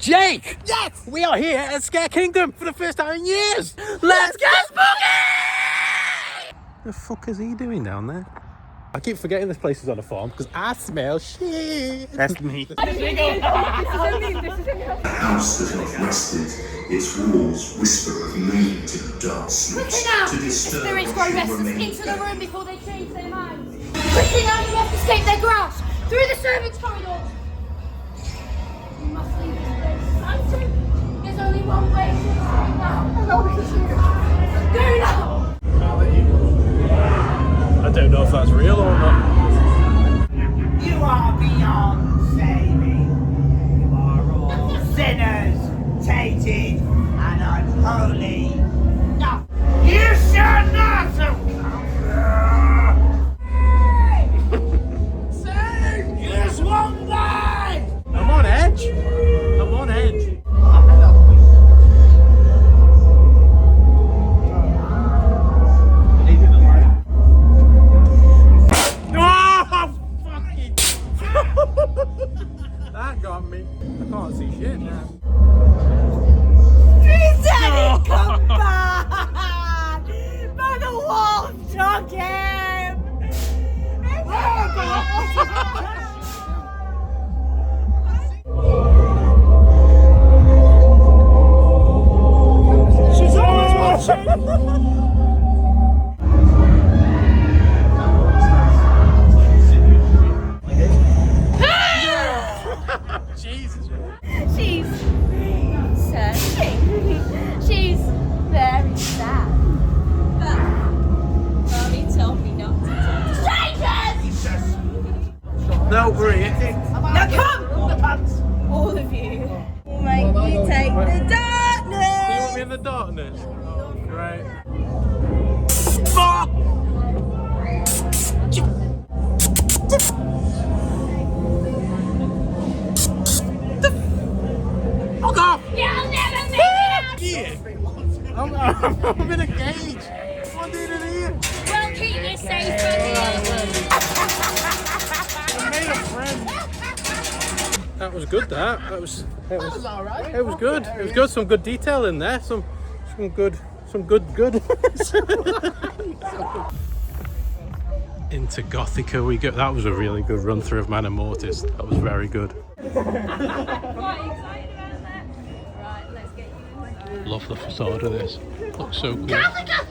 Jake! Yes! We are here at Scare Kingdom for the first time in years! Let's get spooky! The fuck is he doing down there? I keep forgetting this place is on a farm because I smell shit. That's me. The house that hath rested, its walls whisper of moon-tipped dark sleeps. To disturb Spirits grow restless into the room before they change their minds. Quickly now, you must escape their grasp through the servants' corridor. You must leave this place. Sanctum, there's only one way to escape now. Go now! I don't know if that's real or not. You are beyond saving. You are all sinners, tainted, and unholy. No, you shall not have Save this one day! I'm on edge. I'm on edge. That got me. I can't see shit now. Daddy, come back! But the wolf took him! She's always watching. Jesus. She's searching. She's very sad. But Mommy told me not to talk to strangers! No, we're here. Now come! The pants! All of you will make me take the You want darkness! me in the darkness? Right. Fuck! Fuck off! You'll never make it out! Yeah. I'm in a cage. What did it here? We'll keep you safe from the I made a friend. That was good. That was alright. It was good. It was good. Some good detail in there. Some good. Into Gothica we go. That was a really good run through of Manormortis. That was very good. Quite excited about that. Right, let's get you in. Love the facade of this. Looks so good. Gothica!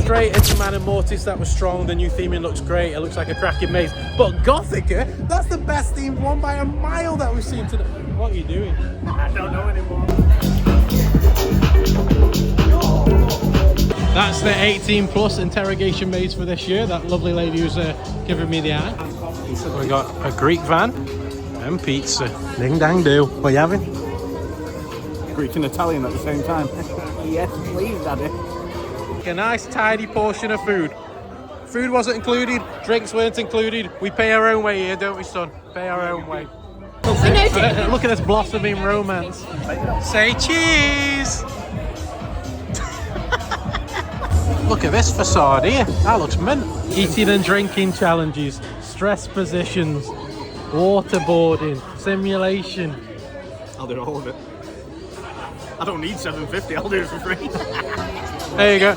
Straight into Manormortis, that was strong. The new theming looks great. It looks like a cracking maze. But Gothica, that's the best themed one by a mile that we've seen today. What are you doing? I don't know anymore. That's the 18 plus interrogation maze for this year. That lovely lady who's giving me the eye. We got a Greek van and pizza. Ding dang do. What are you having? Greek and Italian at the same time. Yes, please, Daddy. A nice tidy portion of food. Food wasn't included, drinks weren't included. We pay our own way here, don't we, son? Pay our own way. Look at this blossoming romance. Say cheese! Look at this facade here. That looks mint. Eating and drinking challenges, stress positions, waterboarding, simulation. I'll do all of it. I don't need $7.50. I'll do it for free. There you go.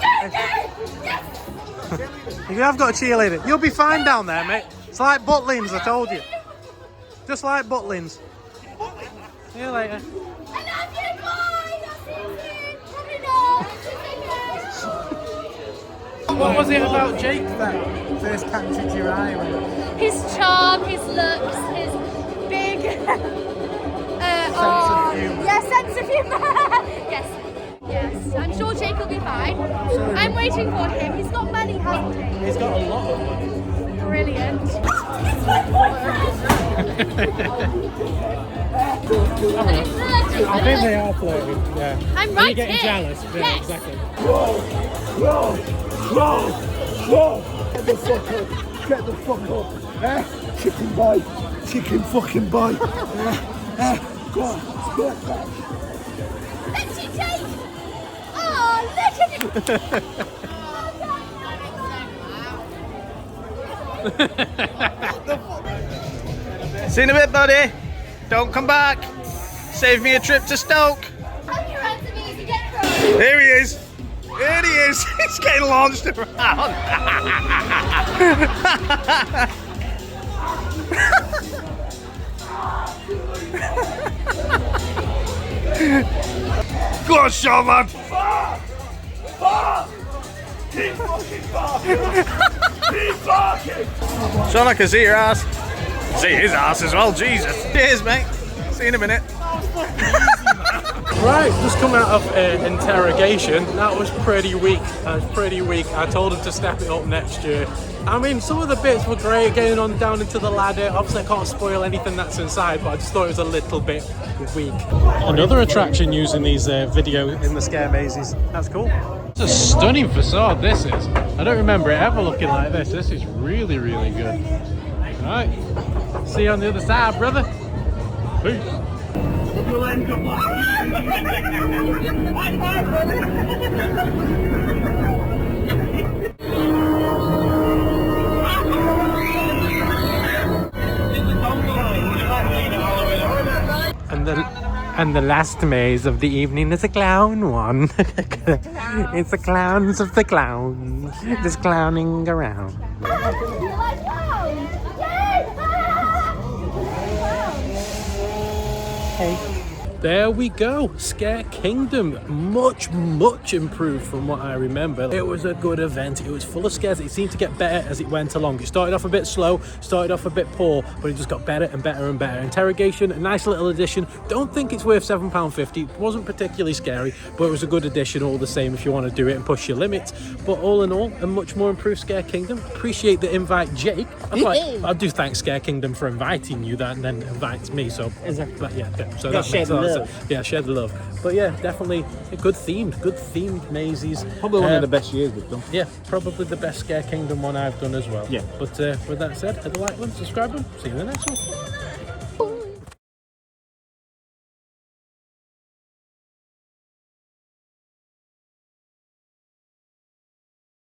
You have got a cheerleader. You'll be fine down there, mate. It's like Butlins, I told you. Just like Butlins. See you later. I love you, boys! I'll see you soon! Probably not! What was it about Jake that first captured your eye? His charm, his looks, his big Sense of humour. yes, sense of humour. yes. I'm sure Jake will be fine. I'm waiting for him. He's got money, hasn't he? He's got a lot of money. Brilliant. I think they are flirting. Yeah. I'm Are right you getting here. jealous? Yeah, Yes. exactly. Whoa! Get the fuck up! Get the fuck up! Chicken bite! Chicken fucking bite! Go on, squirt back! Let's you take. Oh, look at it. See you in a bit, buddy. Don't come back. Save me a trip to Stoke. How you ran to me as you get from? Here he is. Here he is. He's getting launched around. Go on, Sean, man. Keep fucking barking! Keep barking! Sean, I can see your ass. See his ass as well, Jesus. Cheers, mate. See you in a minute. Right, just come out of interrogation. That was pretty weak. I told him to step it up next year. I mean, some of the bits were great, getting on down into the ladder. Obviously, I can't spoil anything that's inside, but I just thought it was a little bit weak. Another attraction using these video in the scare mazes. That's cool. It's a stunning facade, this is. I don't remember it ever looking like this. This is really, really good. Right, see you on the other side, brother. Peace. And the last maze of the evening is a clown one. It's the clowns of the clowns, just clowning around. You like clowns? Yes! Hey. There we go, Scare Kingdom, much improved from what I remember. It was a good event, it was full of scares. It seemed to get better as it went along. It started off a bit slow, started off a bit poor, but it just got better and better and better. Interrogation, a nice little addition. Don't think it's worth £7.50. It wasn't particularly scary, but it was a good addition all the same if you want to do it and push your limits. But all in all, a much more improved Scare Kingdom. Appreciate the invite, Jake. I do thank Scare Kingdom for inviting you that and then invites me, so exactly. But yeah, so that makes a lot of sense. Yeah, share the love. But yeah, definitely a good themed mazes. Probably one of the best years we've done. Yeah, probably the best Scare Kingdom one I've done as well. Yeah. But with that said, hit the like button, subscribe button. See you in the next one.